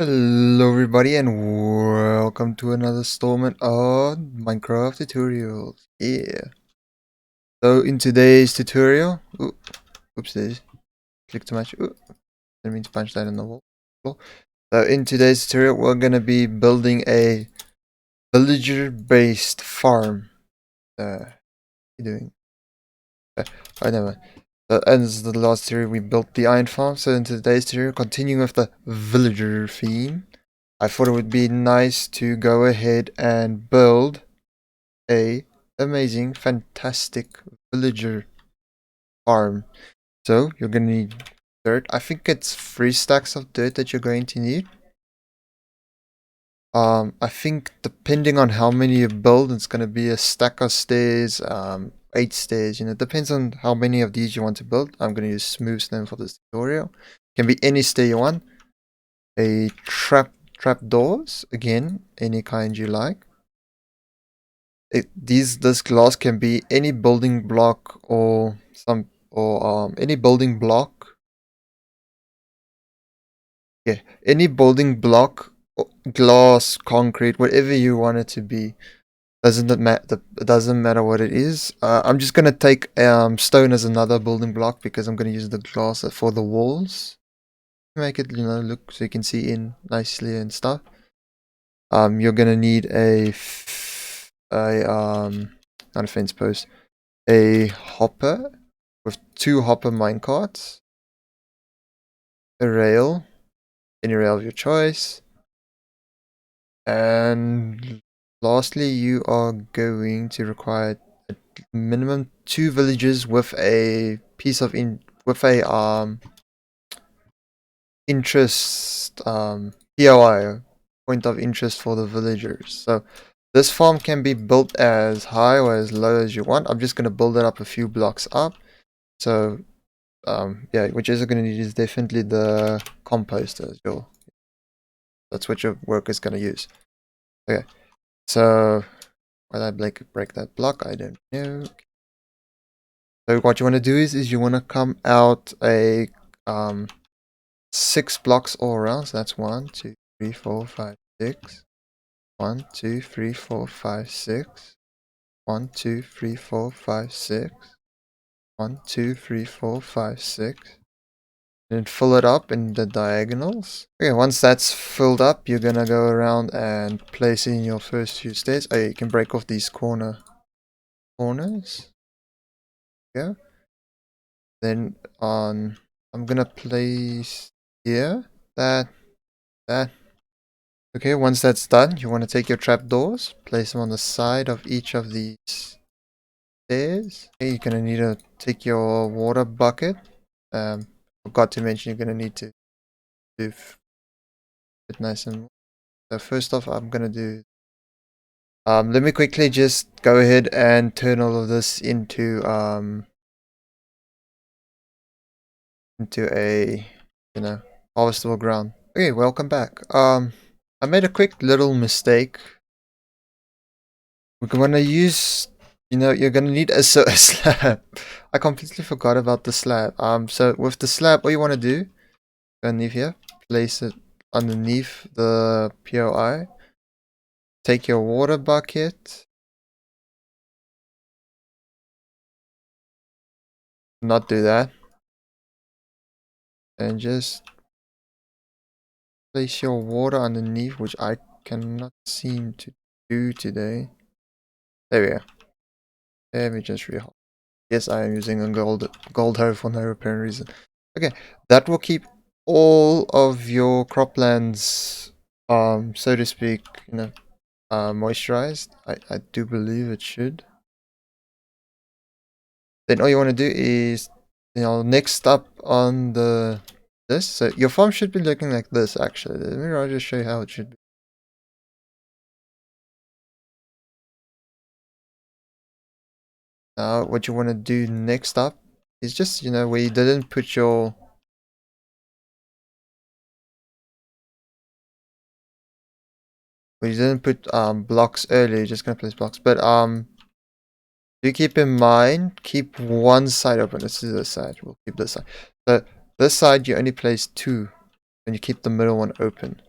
Hello everybody and welcome to another installment of Minecraft tutorials. Yeah. So in today's tutorial, oops, click too much. Didn't mean to punch that in the wall. So in today's tutorial, we're gonna be building a villager-based farm. What are you doing? Oh, never mind. And this is the last tutorial we built the iron farm. So in today's tutorial, continuing with the villager theme, I thought it would be nice to go ahead and build a amazing, fantastic villager farm. So you're gonna need dirt. I think it's 3 stacks of dirt that you're going to need. I think depending on how many you build, it's gonna be a stack of stairs, 8 stairs. It depends on how many of these you want to build. I'm gonna use smooth stone for this tutorial. Can be any stair you want. A trap doors, again, any kind you like. This glass can be any building block or any building block. Yeah, any building block, glass, concrete, whatever you want it to be. Doesn't matter what it is. I'm just gonna take stone as another building block because I'm gonna use the glass for the walls. Make it look so you can see in nicely and stuff. You're gonna need not a fence post, a hopper with 2 hopper minecarts, a rail, any rail of your choice, and lastly you are going to require a minimum 2 villages with a piece of interest POI, point of interest for the villagers. So this farm can be built as high or as low as you want. I'm just going to build it up a few blocks up. So yeah, which is going to need is definitely the composter. That's what your worker's going to use. Okay, so why did I break that block? I don't know. So what you want to do is you want to come out a 6 blocks all around. So that's 1, 2, 3, 4, 5, 6. 1, 2, 3, 4, 5, 6. 1, 2, 3, 4, 5, 6. 1, 2, 3, 4, 5, 6. And fill it up in the diagonals. Okay, once that's filled up, you're gonna go around and place in your first few stairs. Oh, you can break off these corners. Yeah. Then I'm gonna place here, that. Okay, once that's done, you want to take your trapdoors, place them on the side of each of these stairs. Okay, you're gonna need to take your water bucket. Forgot to mention you're gonna need to do it nice and. So first off, I'm gonna do. Let me quickly just go ahead and turn all of this into a harvestable ground. Okay, welcome back. I made a quick little mistake. We're gonna use, you're gonna need a slab. I completely forgot about the slab. So with the slab, all you want to do, go underneath here, place it underneath the POI. Take your water bucket. Not do that. And just place your water underneath, which I cannot seem to do today. There we go. Let me just rehold. Yes, I am using a gold hoe for no apparent reason. Okay, that will keep all of your croplands, so to speak, moisturized. I do believe it should. Then all you want to do is, next up on this. So your farm should be looking like this. Actually, let me just show you how it should be. Now, what you want to do next up is just, where you didn't put your. Where you didn't put blocks earlier, you're just gonna place blocks. But do keep in mind, keep one side open. Let's do this side. We'll keep this side. So this side you only place 2, and you keep the middle one open.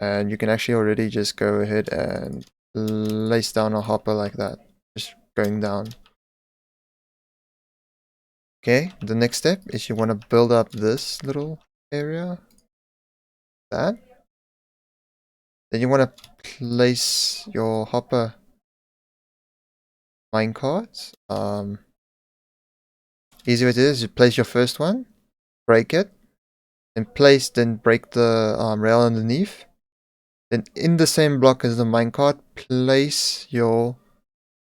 And you can actually already just go ahead and place down a hopper like that. Just going down. Okay, the next step is you want to build up this little area. That. Then you want to place your hopper minecart. Easy way to do this is you place your first one, break it, and then break the rail underneath. Then in the same block as the minecart, place your,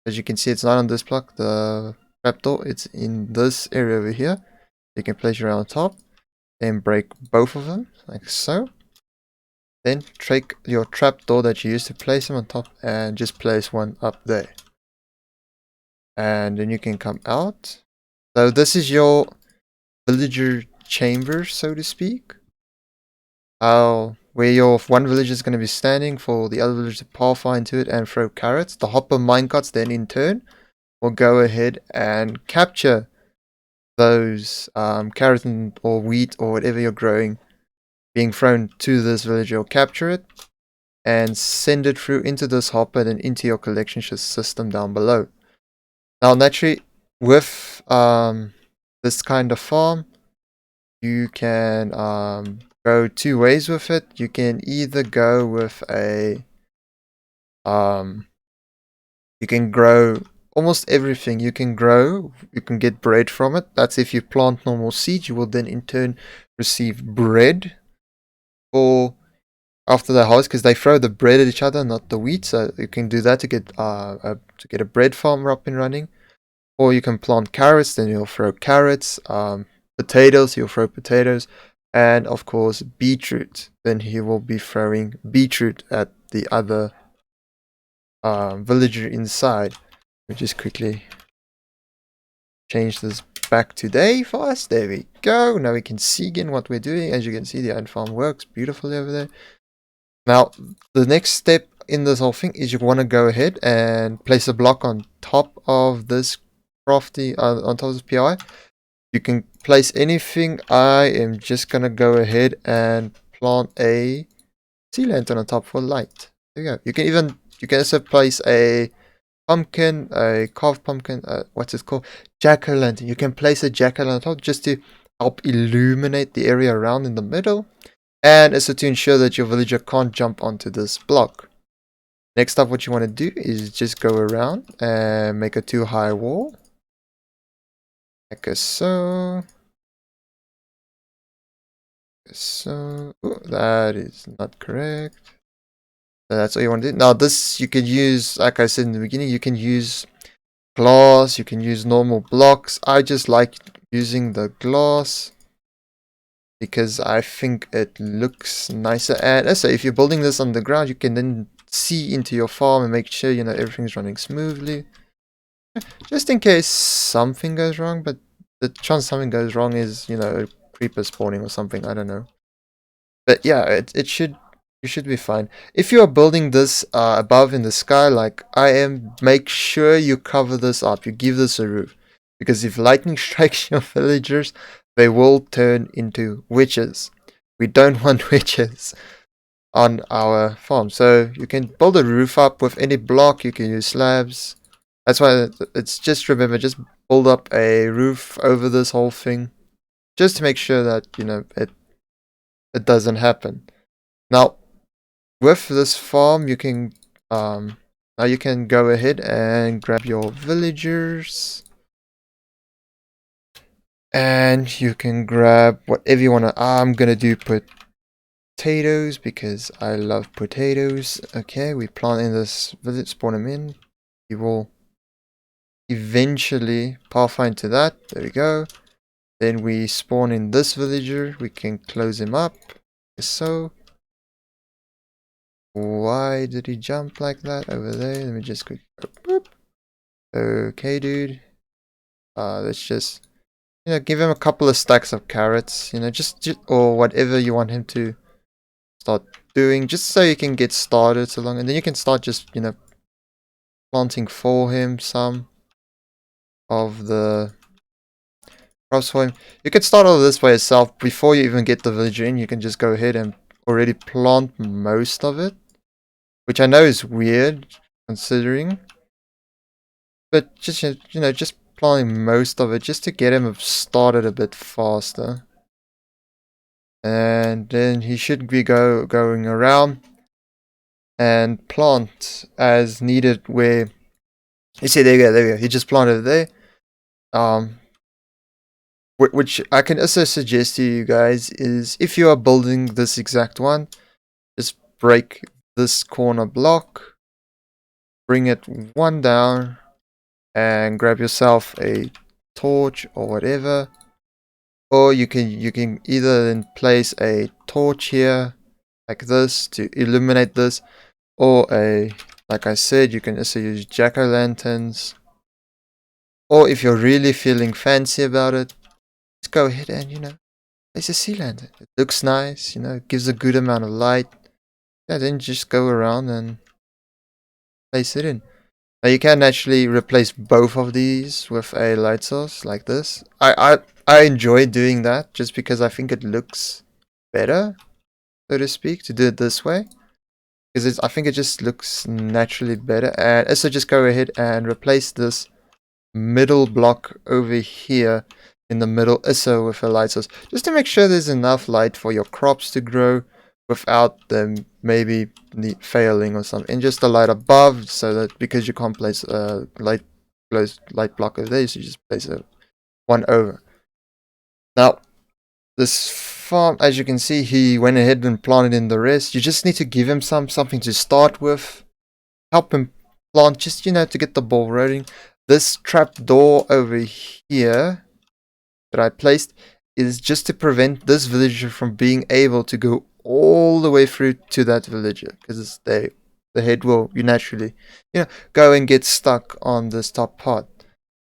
as you can see it's not on this block, the trapdoor, it's in this area over here. You can place it on top, and break both of them, like so. Then take your trapdoor that you used to place them on top and just place one up there. And then you can come out. So this is your villager chamber, so to speak. Where your one villager is going to be standing for the other villager to pathfind into it and throw carrots. The hopper minecarts then in turn will go ahead and capture those carrots or wheat or whatever you're growing being thrown to this villager. You'll capture it and send it through into this hopper and into your collection system down below. Now naturally with this kind of farm, you can go two ways with it. You can either go with a you can grow almost everything you can grow. You can get bread from it. That's if you plant normal seeds. You will then in turn receive bread for after the harvest, because they throw the bread at each other, not the wheat. So you can do that to get a bread farm up and running. Or you can plant carrots, then you'll throw carrots. Potatoes, you'll throw potatoes. And of course beetroot, then he will be throwing beetroot at the other villager inside. Let me just quickly change this back to day for us. There we go. Now we can see again what we're doing. As you can see, the iron farm works beautifully over there. Now the next step in this whole thing is you want to go ahead and place a block on top of this crafty on top of this PI. You can place anything. I am just gonna go ahead and plant a sea lantern on top for light. There you go. You can also place a pumpkin, a carved pumpkin, what's it called? Jack-o'-lantern. You can place a jack-o'-lantern on top just to help illuminate the area around in the middle. And also to ensure that your villager can't jump onto this block. Next up, what you want to do is just go around and make a 2-high wall. Like so. So, ooh, that is not correct. So that's all you want to do. Now this, you can use, like I said in the beginning, you can use glass, you can use normal blocks. I just like using the glass because I think it looks nicer. And also, if you're building this on the ground, you can then see into your farm and make sure, you know, everything's running smoothly. Just in case something goes wrong, but the chance something goes wrong is, you know, a creeper spawning or something, I don't know. But yeah, you should be fine. If you are building this above in the sky like I am, make sure you cover this up, you give this a roof. Because if lightning strikes your villagers, they will turn into witches. We don't want witches on our farm. So you can build a roof up with any block, you can use slabs. That's why it's just, remember, just build up a roof over this whole thing. Just to make sure that, you know, it doesn't happen. Now, with this farm, you can now you can go ahead and grab your villagers, and you can grab whatever you want to. I'm gonna do potatoes because I love potatoes. Okay, we plant in this village, spawn them in. We will eventually pathfind to that. There we go. Then we spawn in this villager. We can close him up, so. Why did he jump like that over there? Let me just quick. Boop. Okay, dude. Let's just, you know, give him a couple of stacks of carrots. You know, just or whatever you want him to start doing, just so you can get started so long, and then you can start just, you know, planting for him some of the crops for him. You can start all of this by yourself before you even get the villager in. You can just go ahead and already plant most of it, which I know is weird considering, but just just planting most of it just to get him started a bit faster. And then he should be going around and plant as needed where you see there you go. He just planted it there. Which I can also suggest to you guys is if you are building this exact one, just break this corner block, bring it one down, and grab yourself a torch or whatever. Or you can either then place a torch here like this to illuminate this, or like I said, you can also use jack-o'-lanterns. Or if you're really feeling fancy about it, just go ahead and place a sea lantern. It looks nice, it gives a good amount of light. Yeah, then just go around and place it in. Now you can actually replace both of these with a light source like this. I enjoy doing that just because I think it looks better, so to speak, to do it this way. Because I think it just looks naturally better. And also just go ahead and replace this middle block over here in the middle also with a light source. Just to make sure there's enough light for your crops to grow without them maybe failing or something. And just the light above, so that because you can't place a light block over there, so you just place one over. Now, this farm, as you can see, he went ahead and planted in the rest. You just need to give him something to start with. Help him plant, just, to get the ball rolling. This trap door over here that I placed is just to prevent this villager from being able to go all the way through to that villager, because the head will naturally go and get stuck on this top part.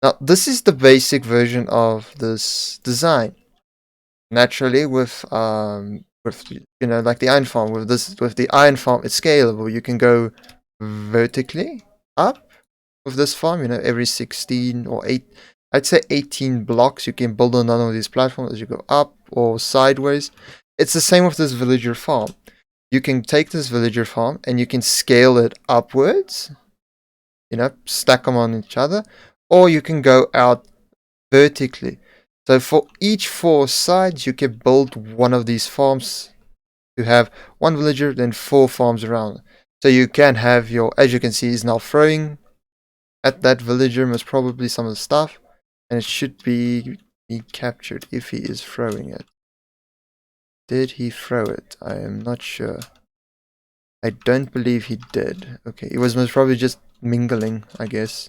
Now this is the basic version of this design. Naturally with like the iron farm, with the iron farm, it's scalable. You can go vertically up with this farm, every 16 or 8, I'd say 18 blocks you can build on none of these platforms as you go up or sideways. It's the same with this villager farm. You can take this villager farm and you can scale it upwards, stack them on each other, or you can go out vertically. So for each 4 sides, you can build one of these farms to have 1 villager, then 4 farms around. So you can have as you can see, he's now throwing at that villager most probably some of the stuff, and it should be captured if he is throwing it. Did he throw it? I am not sure. I don't believe he did. Okay, it was most probably just mingling, I guess.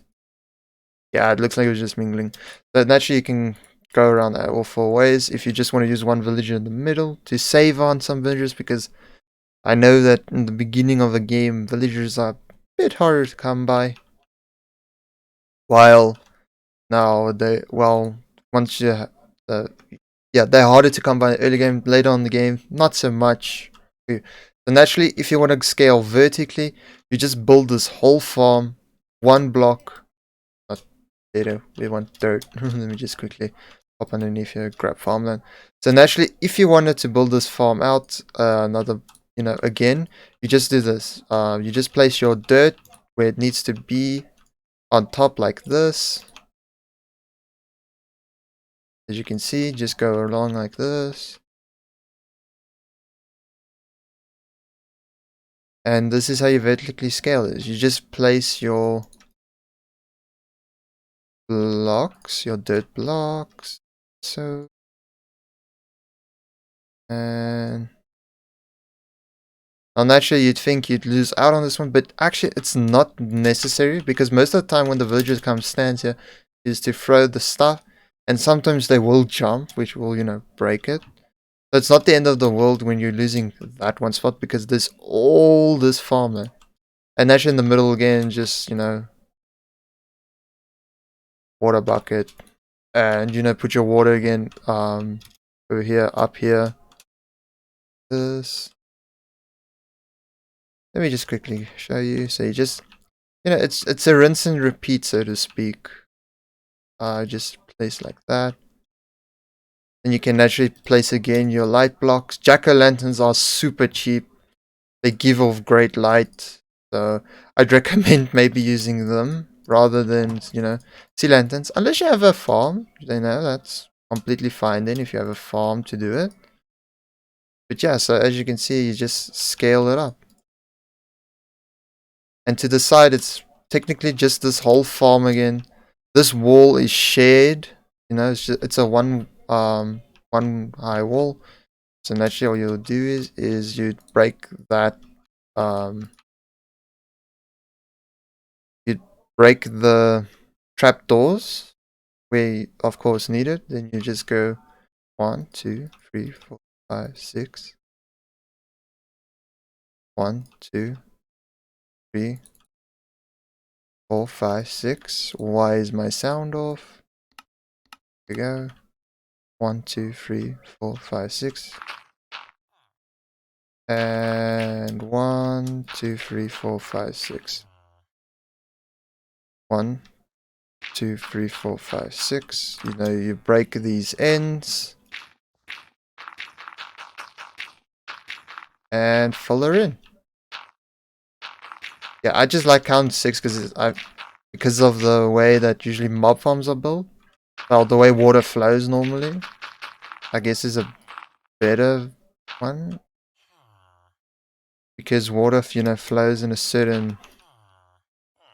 Yeah, it looks like it was just mingling. But naturally you can go around that all 4 ways if you just want to use 1 villager in the middle to save on some villagers, because I know that in the beginning of the game villagers are a bit harder to come by. While now once you they're harder to come by early game. Later on in the game, not so much. So naturally, if you want to scale vertically, you just build this whole farm, 1 block. Not data, we want dirt. Let me just quickly hop underneath here, grab farmland. So naturally, if you wanted to build this farm out, again, you just do this. You just place your dirt where it needs to be on top like this. As you can see, just go along like this. And this is how you vertically scale this. You just place your blocks, your dirt blocks. So, and now naturally you'd think you'd lose out on this one, but actually it's not necessary, because most of the time when the villagers come stands here is to throw the stuff, and sometimes they will jump, which will, break it. So it's not the end of the world when you're losing that one spot, because there's all this farmland. And actually in the middle again, just, water bucket. And, put your water again, over here, up here. This. Let me just quickly show you. So you just, it's a rinse and repeat, so to speak. Just place like that. And you can naturally place again your light blocks. Jack-o'-lanterns are super cheap. They give off great light. So I'd recommend maybe using them rather than, sea lanterns. Unless you have a farm, that's completely fine then if you have a farm to do it. But yeah, so as you can see, you just scale it up. And to the side, it's technically just this whole farm again. This wall is shared. It's a one high wall. So naturally, all you'll do is you'd break that. You'd break the trapdoors where you, of course, need it. Then you just go 1, 2, 3, 4, 5, 6. 1, 2, 3, 4, 5, 6. Why is my sound off? Here we go. 1, 2, 3, 4, 5, 6. And 1, 2, 3, 4, 5, 6. 1, 2, 3, 4, 5, 6. You break these ends and fill her in. Yeah, I just like count 6 because of the way that usually mob farms are built. Well, the way water flows normally, I guess is a better one. Because water, flows in a certain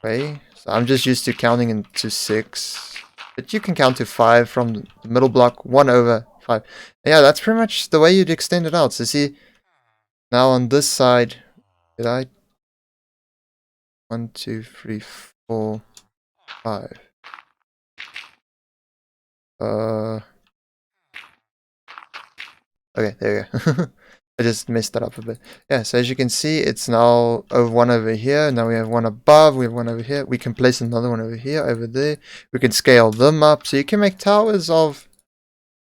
way. So I'm just used to counting into 6. But you can count to 5 from the middle block, 1 over 5. Yeah, that's pretty much the way you'd extend it out. So see, now on this side, did I? 1, 2, 3, 4, 5. Okay, there you go. I just messed that up a bit. Yeah, so as you can see, it's now over one over here. Now we have one above, we have one over here. We can place another one over here, over there. We can scale them up. So you can make towers of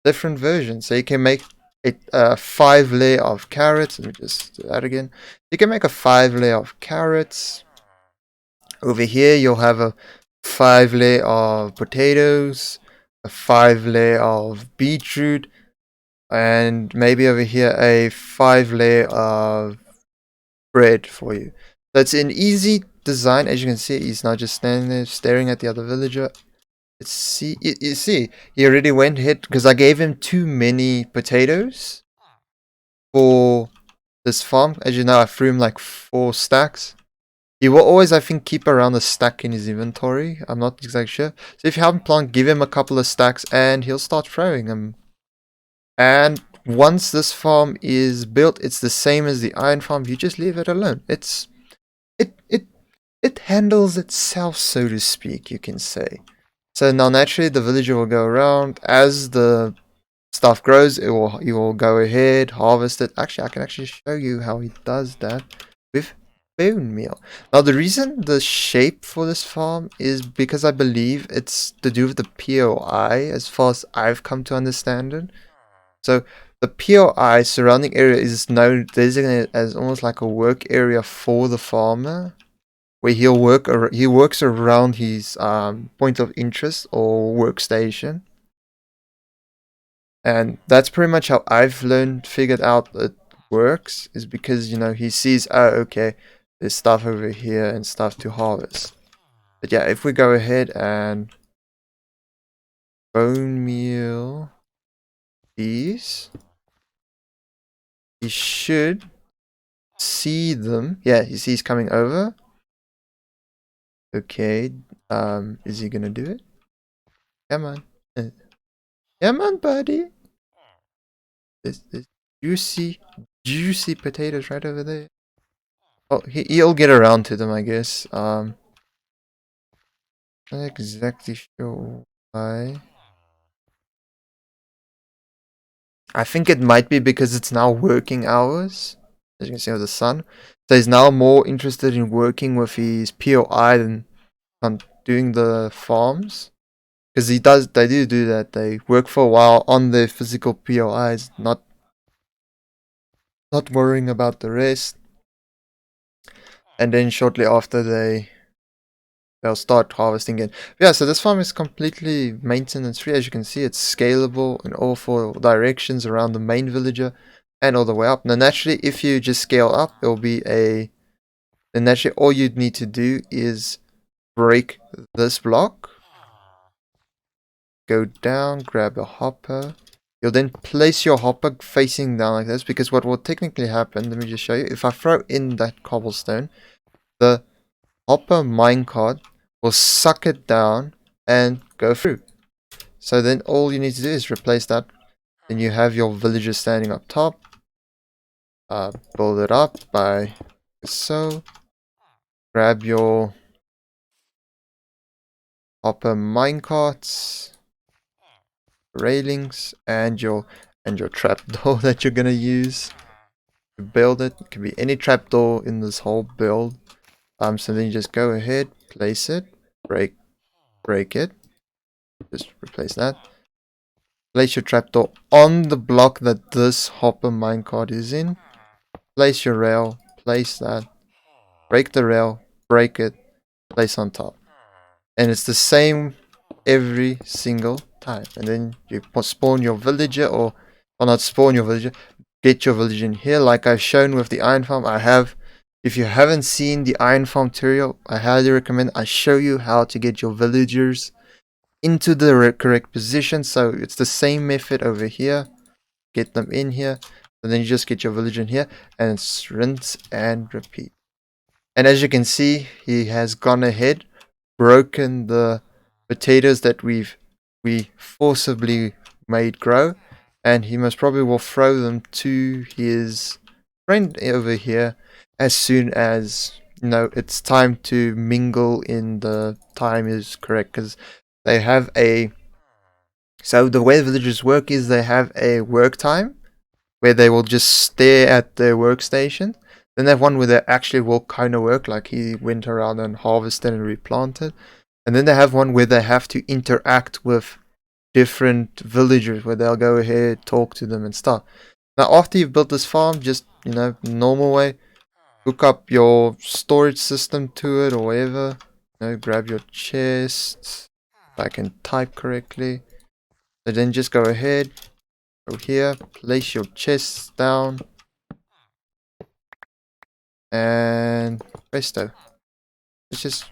different versions. So you can make it a 5 layer of carrots. Let me just do that again. You can make a 5 layer of carrots. Over here, you'll have a 5 layer of potatoes, a 5 layer of beetroot, and maybe over here a 5 layer of bread for you. So it's an easy design. As you can see, he's now just standing there staring at the other villager. You see, he already went ahead because I gave him too many potatoes for this farm. As you know, I threw him like 4 stacks. He will always, I think, keep around a stack in his inventory. I'm not exactly sure. So if you haven't planted, give him a couple of stacks and he'll start throwing them. And once this farm is built, it's the same as the iron farm. You just leave it alone. It handles itself, so to speak, you can say. So now naturally the villager will go around as the stuff grows. He will go ahead, harvest it. Actually, I can actually show you how he does that with bone meal. Now the reason the shape for this farm is because I believe it's to do with the POI, as far as I've come to understand it. So the POI surrounding area is now designated as almost like a work area for the farmer, where he works around his point of interest or workstation, and that's pretty much how I've figured out it works. Is because he sees, oh, okay, there's stuff over here and stuff to harvest. But yeah, if we go ahead and bone meal these, he should see them. Yeah, he sees coming over. Okay, is he gonna do it? Come on. Come on, buddy. This juicy potatoes right over there. Oh, he'll get around to them, I guess. Not exactly sure why. I think it might be because it's now working hours. As you can see with the sun. So he's now more interested in working with his POI than on doing the farms. Because they do that. They work for a while on their physical POIs, not worrying about the rest. And then shortly after they'll start harvesting it. Yeah, so this farm is completely maintenance free. As you can see, it's scalable in all four directions around the main villager and all the way up. Now naturally, if you just scale up, it'll be then naturally all you'd need to do is break this block, go down, grab a hopper. You'll then place your hopper facing down like this, because what will technically happen, let me just show you, if I throw in that cobblestone, the hopper minecart will suck it down and go through. So then all you need to do is replace that. Then you have your villager standing up top. Build it up by so. Grab your hopper minecarts, railings, and your trapdoor that you're gonna use to build it. It can be any trapdoor in this whole build. So then you just go ahead, place it, break it. Just replace that. Place your trapdoor on the block that this hopper minecart is in. Place your rail, place that. Break the rail, break it, place on top. And it's the same every single time. And then you spawn your villager, or not spawn your villager, get your villager in here. Like I've shown with the iron farm, if you haven't seen the iron farm tutorial, I highly recommend I show you how to get your villagers into the correct position. So it's the same method over here. Get them in here, and then you just get your villager in here, and it's rinse and repeat. And as you can see, he has gone ahead, broken the potatoes that we forcibly made grow, and he most probably will throw them to his friend over here as soon as it's time to mingle in the time is correct, because they have so the way villagers work is they have a work time where they will just stare at their workstation. Then they have one where they actually will kind of work, like he went around and harvested and replanted. And then they have one where they have to interact with different villagers, where they'll go ahead, talk to them and stuff. Now after you've built this farm, just, normal way, hook up your storage system to it or whatever. Grab your chests, if I can type correctly. And then just go ahead, go here, place your chests down, and presto. It's just,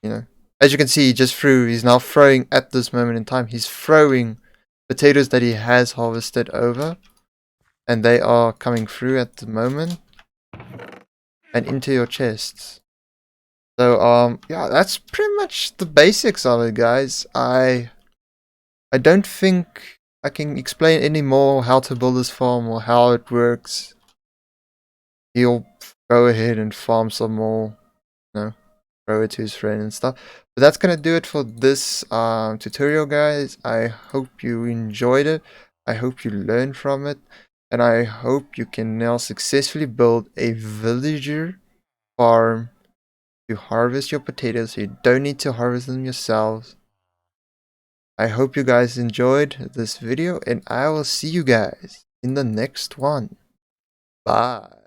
as you can see, he just threw. He's now throwing at this moment in time. He's throwing potatoes that he has harvested over, and they are coming through at the moment and into your chests. So yeah, that's pretty much the basics of it, guys. I don't think I can explain any more how to build this farm or how it works. He'll go ahead and farm some more, throw it to his friend and stuff. But that's gonna do it for this tutorial, guys. I hope you enjoyed it. I hope you learned from it, and I hope you can now successfully build a villager farm to harvest your potatoes, so you don't need to harvest them yourselves. I hope you guys enjoyed this video, and I will see you guys in the next one. Bye.